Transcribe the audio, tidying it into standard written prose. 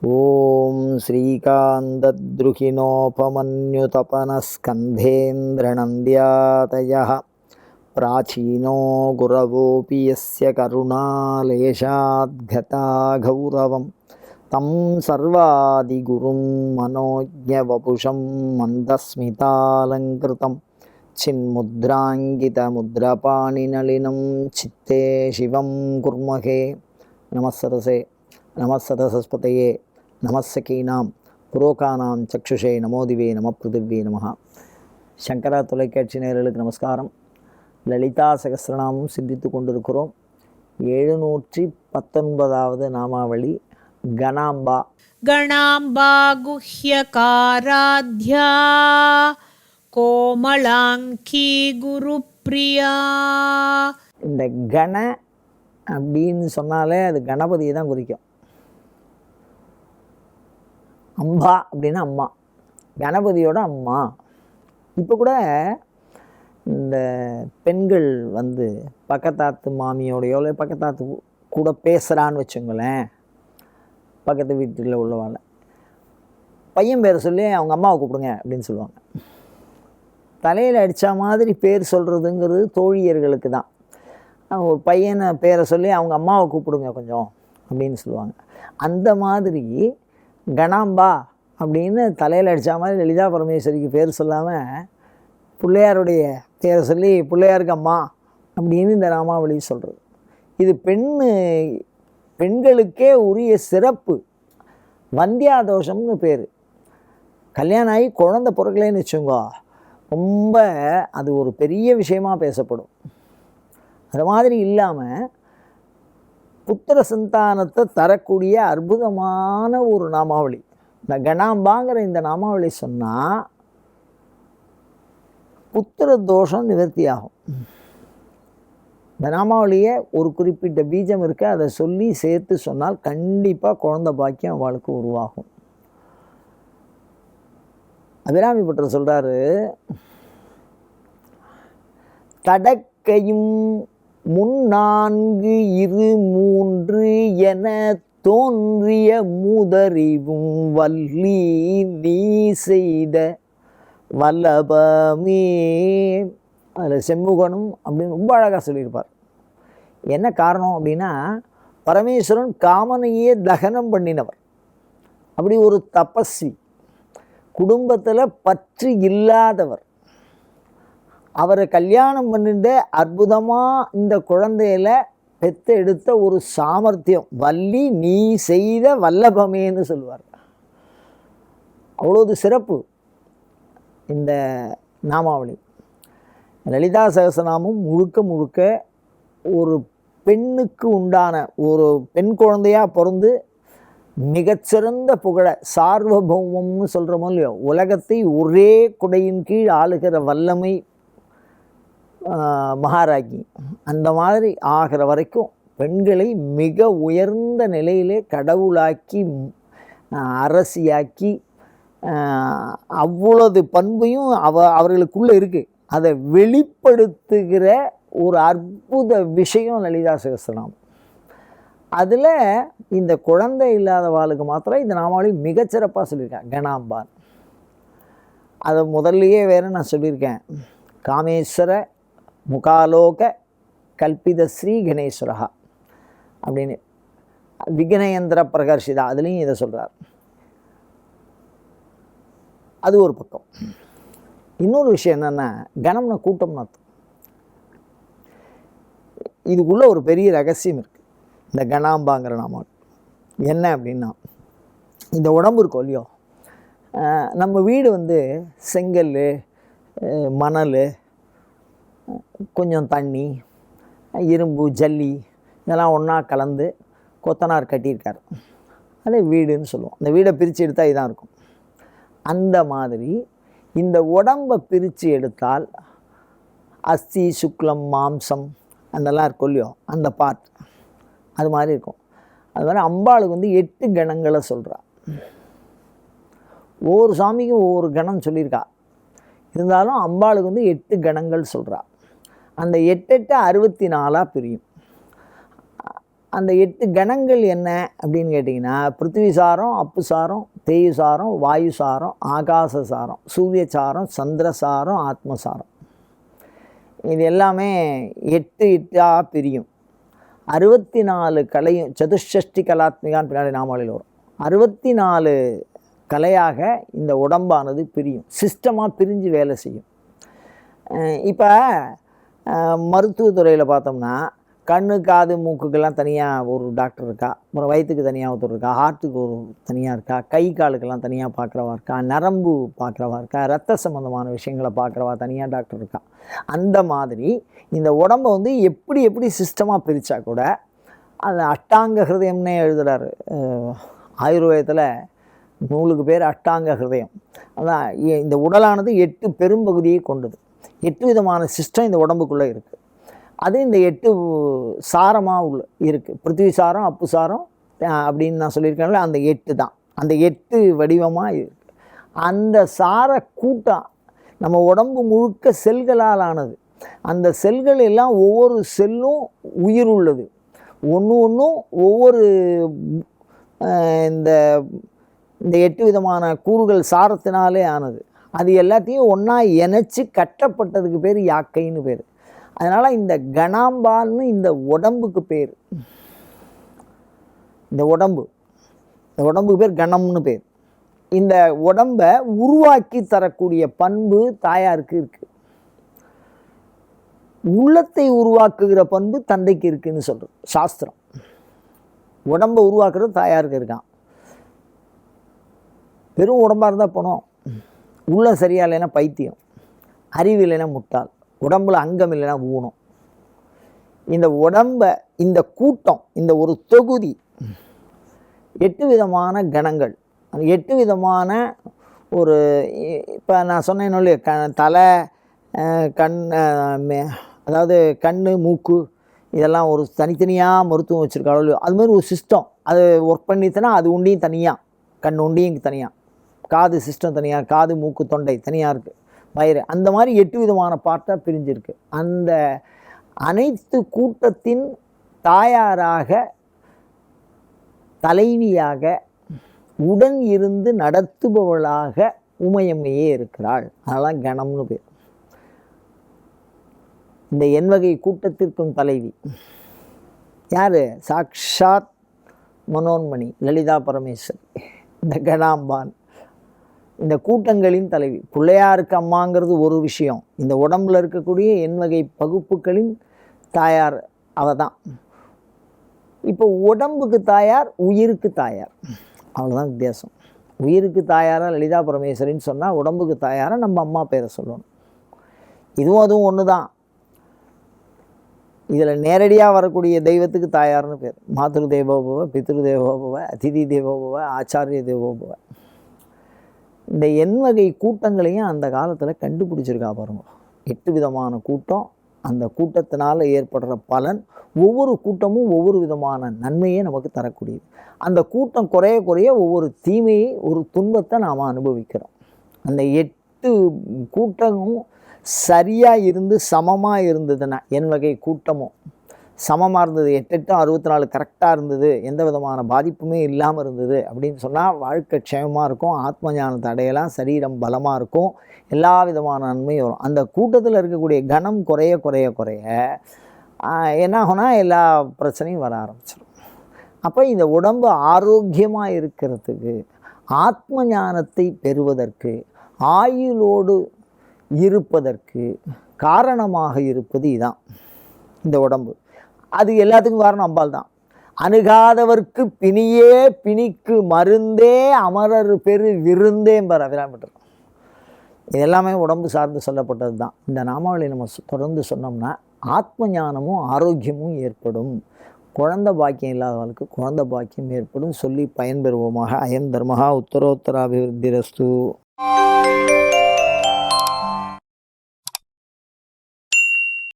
ஓம் ஸ்ரீகாந்தத்ருஹிணோபமன்யுதபனஸ்கந்தேந்திரநந்தியாதயः பிராச்சீனோ குரவோபி யஸ்ய கருணாலேஷாத்கதா கௌரவம் தம் சர்வாதிகுரும் மனோஜ்ஞவபுஷம் மந்தஸ்மிதாலங்கிருதம் சின்முத்ராங்கிதமுத்ரபாணிநளினம் சித்தே சிவம் குர்மஹே. நமஸ்ஸரசே நமஸ்ஸரஸ்வதயே நமஸ்ஸகீனாம் புரோகானாம் சக்ஷுஷே நமோதிவே நம பிருதிவே நமஹ. சங்கரா தொலைக்காட்சி நேயர்களுக்கு நமஸ்காரம். லலிதா சகஸ்ரநாமம் சிந்தித்து கொண்டிருக்கிறோம். 719வது நாமாவளி கணாம்பா. கணாம்பா குஹ்யகாராத்யா கோமளாங்கி குருப்ரியா. இந்த கண அப்படின்னு சொன்னாலே அது கணபதியை தான் குறிக்கும். அம்பா அப்படின்னா அம்மா, கணபதியோட அம்மா. இப்போ கூட இந்த பெண்கள் வந்து பக்கத்தாத்து மாமியோடையோ இல்லை பக்கத்தாத்து கூட பேசுகிறான்னு வச்சுங்களேன், பக்கத்து வீட்டில் உள்ளவாள் பையன் பேரை சொல்லி அவங்க அம்மாவை கூப்பிடுங்க அப்படின்னு சொல்லுவாங்க. தலையில் அடித்த மாதிரி பேர் சொல்கிறதுங்கிறது தோழியர்களுக்கு தான். ஒரு பையனை பேரை சொல்லி அவங்க அம்மாவை கூப்பிடுங்க கொஞ்சம் அப்படின்னு சொல்லுவாங்க. அந்த மாதிரி கணாம்பா அப்படின்னு தலையில் அடித்த மாதிரி லலிதா பரமேஸ்வரிக்கு பேர் சொல்லாமல் பிள்ளையாருடைய பேரை சொல்லி பிள்ளையாருக்கு அம்மா அப்படின்னு இந்த நாமாவளி சொல்கிறது. இது பெண்களுக்கே உரிய சிறப்பு. வந்தியாதோஷம்னு பேர். கல்யாணம் ஆகி குழந்தை பிறக்கலைன்னு வச்சுங்கோ, ரொம்ப அது ஒரு பெரிய விஷயமாக பேசப்படும். அது மாதிரி இல்லாமல் புத்திர சந்தானத்தை தரக்கூடிய அற்புதமான ஒரு நாமாவளி இந்த கணாம்பாங்கிற இந்த நாமாவளி சொன்னால் புத்திர தோஷம் நிவர்த்தி ஆகும். இந்த நாமாவளியை ஒரு குறிப்பிட்ட பீஜம் இருக்கு, அதை சொல்லி சேர்த்து சொன்னால் கண்டிப்பாக குழந்தை பாக்கியம் அவளுக்கு உருவாகும். அபிராமி பட்டர் சொல்கிறாரு, தடக்கையும் 3 என தோன்றிய முதறிவும் வள்ளி நீ செய்த வல்லபமே. அதில் செம்முகனும் அப்படின்னு ரொம்ப அழகாக சொல்லியிருப்பார். என்ன காரணம் அப்படின்னா, பரமேஸ்வரன் காமனையே தகனம் பண்ணினவர். அப்படி ஒரு தபஸ்வி, குடும்பத்தில் பற்று இல்லாதவர். அவரை கல்யாணம் பண்ணிட்டு அற்புதமாக இந்த குழந்தையில பெற்று எடுத்த ஒரு சாமர்த்தியம். வள்ளி நீ செய்த வல்லபமேன்னு சொல்லுவார். அவ்வளோது சிறப்பு இந்த நாமாவளி. லலிதா சகஸ்ரநாமம் முழுக்க முழுக்க ஒரு பெண்ணுக்கு உண்டான ஒரு பெண் குழந்தையாக பிறந்து மிகச்சிறந்த புகழ சார்வபௌமம்னு சொல்கிறோமோ இல்லையோ, உலகத்தை ஒரே குடையின் கீழ் ஆளுகிற வல்லமை மகாராஜி, அந்த மாதிரி ஆகிற வரைக்கும் பெண்களை மிக உயர்ந்த நிலையிலே கடவுளாக்கி அரசியாக்கி அவ்வளவு பண்பையும் அவர்களுக்குள்ளே இருக்குது. அதை வெளிப்படுத்துகிற ஒரு அற்புத விஷயம் லலிதா சகஸ்ரநாமம். அதில் இந்த குழந்தை இல்லாதவாளுக்கு மாத்திரம் இந்த நாமாவளி மிகச்சிறப்பாக சொல்லியிருக்கேன், கணாம்பான். அதை முதல்லையே வேறு நான் சொல்லியிருக்கேன், காமேஸ்வர முகாலோக கல்பித ஸ்ரீ கணேஸ்வரா அப்படின்னு விக்னயந்திர பிரகர்ஷிதா, அதுலேயும் இதை சொல்கிறார். அது ஒரு பக்கம். இன்னொரு விஷயம் என்னென்னா, கணம்னா கூட்டம்னு அர்த்தம். இதுக்குள்ளே ஒரு பெரிய ரகசியம் இருக்குது இந்த கணாம்பாங்கிற நாம. என்ன அப்படின்னா, இந்த உடம்பு இருக்கோ இல்லையோ, நம்ம வீடு வந்து செங்கல், மணல், கொஞ்சம் தண்ணி, இரும்பு, ஜல்லி இதெல்லாம் ஒன்றா கலந்து கொத்தனார் கட்டியிருக்கார். அதே வீடுன்னு சொல்லுவோம். அந்த வீடை பிரித்து எடுத்தால் இதான் இருக்கும். அந்த மாதிரி இந்த உடம்பை பிரித்து எடுத்தால் அஸ்தி, சுக்லம், மாம்சம் அதெல்லாம் இருக்கும் இல்லையோ, அந்த பார்ட் அது மாதிரி இருக்கும். அது மாதிரி அம்பாளுக்கு வந்து 8 கணங்களை சொல்கிறா. ஒவ்வொரு சாமிக்கும் ஒவ்வொரு கணம் சொல்லியிருக்கா. இருந்தாலும் அம்பாளுக்கு வந்து 8 கணங்கள் சொல்கிறா. அந்த 8 64 பிரியும். அந்த 8 கணங்கள் என்ன அப்படின்னு கேட்டிங்கன்னா, பிருத்திவி சாரம், அப்பு சாரம், தேயு சாரம், வாயு சாரம், ஆகாச சாரம், சூரிய சாரம், சந்திர சாரம், ஆத்மசாரம். இது எல்லாமே 8 8ஆக பிரியும். 64 கலையும் சதுஷ்டி கலாத்மிகான்னு பின்னாடி நாமாவளியில் வரும். 64 கலையாக இந்த உடம்பானது பிரியும், சிஸ்டமாக பிரிஞ்சு வேலை செய்யும். இப்போ மருத்துவத்துறையில் பார்த்தோம்னா கண்ணு, காது, மூக்குக்கெல்லாம் தனியாக ஒரு டாக்டர் இருக்கா, அப்புறம் வயிற்றுக்கு தனியாக ஒருத்தர் இருக்கா, ஹார்ட்டுக்கு ஒரு தனியாக இருக்கா, கை காலுக்கெல்லாம் தனியாக பார்க்குறவா இருக்கா, நரம்பு பார்க்குறவா இருக்கா, ரத்த சம்மந்தமான விஷயங்களை பார்க்குறவா தனியாக டாக்டர் இருக்கா. அந்த மாதிரி இந்த உடம்பை வந்து எப்படி எப்படி சிஸ்டமாக பிரித்தா கூட அது அஷ்டாங்க ஹிருதயம்னே எழுதுகிறாரு ஆயுர்வேதத்தில். நூலுக்கு பேர் அஷ்டாங்க ஹிருதயம். அதான் இந்த உடலானது 8 பெரும்பகுதியை கொண்டது. 8 விதமான சிஸ்டம் இந்த உடம்புக்குள்ளே இருக்குது. அது இந்த 8 சாரமாக இருக்குது. பிருத்திவி சாரம், அப்பு சாரம் அப்படின்னு நான் சொல்லியிருக்கேன்ல, அந்த 8 தான். அந்த 8 வடிவமாக இருக்குது. அந்த சார கூட்டம் நம்ம உடம்பு முழுக்க செல்களால் ஆனது. அந்த செல்கள் எல்லாம் ஒவ்வொரு செல்லும் உயிர் உள்ளது. ஒன்றும் ஒவ்வொரு இந்த 8 விதமான கூறுகள் சாரத்தினாலே ஆனது. அது எல்லாத்தையும் ஒன்றா இணைச்சி கட்டப்பட்டதுக்கு பேர் யாக்கைன்னு பேர். அதனால் இந்த கணாம்பால்னு இந்த உடம்புக்கு பேர். இந்த உடம்புக்கு பேர் கணம்னு பேர். இந்த உடம்பை உருவாக்கி தரக்கூடிய பண்பு தாயாருக்கு இருக்குது. உள்ளத்தை உருவாக்குகிற பண்பு தந்தைக்கு இருக்குன்னு சொல்கிறது சாஸ்திரம். உடம்பை உருவாக்குறது தாயாருக்கு இருக்கான். வெறும் உடம்பாக இருந்தால் போனோம், உள்ள சரியா இல்லைன்னா பைத்தியம், அறிவு இல்லைன்னா முட்டாள், உடம்புல அங்கம் இல்லைன்னா ஊனம். இந்த உடம்பை, இந்த கூட்டம், இந்த ஒரு தொகுதி 8 விதமான கணங்கள், அந்த 8 விதமான ஒரு, இப்போ நான் சொன்னேன்னு இல்லையா, தலை, கண், அதாவது கண், மூக்கு, இதெல்லாம் ஒரு தனித்தனியாக மருத்துவம் வச்சுருக்காளோ, அதுமாதிரி ஒரு சிஸ்டம். அது ஒர்க் பண்ணிச்சுன்னா அது உண்டியும் தனியாக, கண் உண்டியும் தனியாக, காது சிஸ்டம் தனியாக, காது, மூக்கு, தொண்டை தனியாக இருக்குது, வயிறு, அந்த மாதிரி 8 விதமான பார்ட்டாக பிரிஞ்சிருக்கு. அந்த அனைத்து கூட்டத்தின் தாயாராக, தலைவியாக, உடன் இருந்து நடத்துபவளாக உமையம்மையே இருக்கிறாள். அதெல்லாம் கணம்னு பேர். இந்த எண்வகை கூட்டத்திற்கும் தலைவி யார்? சாக்ஷாத் மனோன்மணி லலிதா பரமேஸ்வரி, இந்த கணாம்பான், இந்த கூட்டங்களின் தலைவி. பிள்ளையாருக்கு அம்மாங்கிறது ஒரு விஷயம். இந்த உடம்பில் இருக்கக்கூடிய எண்வகை பகுப்புகளின் தாயார் அவ தான். இப்போ உடம்புக்கு தாயார், உயிருக்கு தாயார், அவ்வளோதான் வித்தியாசம். உயிருக்கு தாயாராக லலிதா பரமேஸ்வரின்னு சொன்னால், உடம்புக்கு தாயாராக நம்ம அம்மா பேரை சொல்லணும். இதுவும் அதுவும் ஒன்று தான். இதில் நேரடியாக வரக்கூடிய தெய்வத்துக்கு தாயார்னு பேர். மாத்ரு தேவோபவ, பித்ரு தேவோபவ, அதிதி தேவோபவ, ஆச்சாரிய தேவோபவ. இந்த எண்வகை கூட்டங்களையும் அந்த காலத்தில் கண்டுபிடிச்சிருக்கா பாருங்க. 8 விதமான கூட்டம், அந்த கூட்டத்தினால் ஏற்படுற பலன், ஒவ்வொரு கூட்டமும் ஒவ்வொரு விதமான நன்மையை நமக்கு தரக்கூடியது. அந்த கூட்டம் குறைய குறைய ஒவ்வொரு தீமையை, ஒரு துன்பத்தை நாம் அனுபவிக்கிறோம். அந்த 8 கூட்டமும் சரியாக இருந்து சமமாக இருந்ததுன்னா, எண்வகை கூட்டமும் சமமாக இருந்தது, 8 64 கரெக்டாக இருந்தது, எந்த விதமான பாதிப்புமே இல்லாமல் இருந்தது அப்படின்னு சொன்னால் வாழ்க்கை க்ஷேமமாக இருக்கும், ஆத்ம ஞானத்தை அடையலாம், சரீரம் பலமாக இருக்கும், எல்லா விதமான நன்மையும் வரும். அந்த கூட்டத்தில் இருக்கக்கூடிய கணம் குறைய குறைய குறைய என்ன ஆகும்னா எல்லா பிரச்சனையும் வர ஆரம்பிச்சிடும். அப்போ இந்த உடம்பு ஆரோக்கியமாக இருக்கிறதுக்கு, ஆத்ம ஞானத்தை பெறுவதற்கு, ஆயுளோடு இருப்பதற்கு காரணமாக இருப்பது இதுதான், இந்த உடம்பு. அது எல்லாத்துக்கும் காரணம் அம்பாள் தான். அணுகாதவர்க்கு பிணியே பிணிக்கு மருந்தே அமரர் பெரு விருந்தேம்பர் அபிராமிட்டர். இது எல்லாமே உடம்பு சார்ந்து சொல்லப்பட்டது தான். இந்த நாமாவளி நம்ம தொடர்ந்து சொன்னோம்னா ஆத்ம ஞானமும் ஆரோக்கியமும் ஏற்படும். குழந்தை பாக்கியம் இல்லாதவர்களுக்கு குழந்தை பாக்கியம் ஏற்படும் சொல்லி பயன்பெறுவோமாக. அயம் தர்மஹா உத்தரோத்தராபிவிருத்திரஸ்து.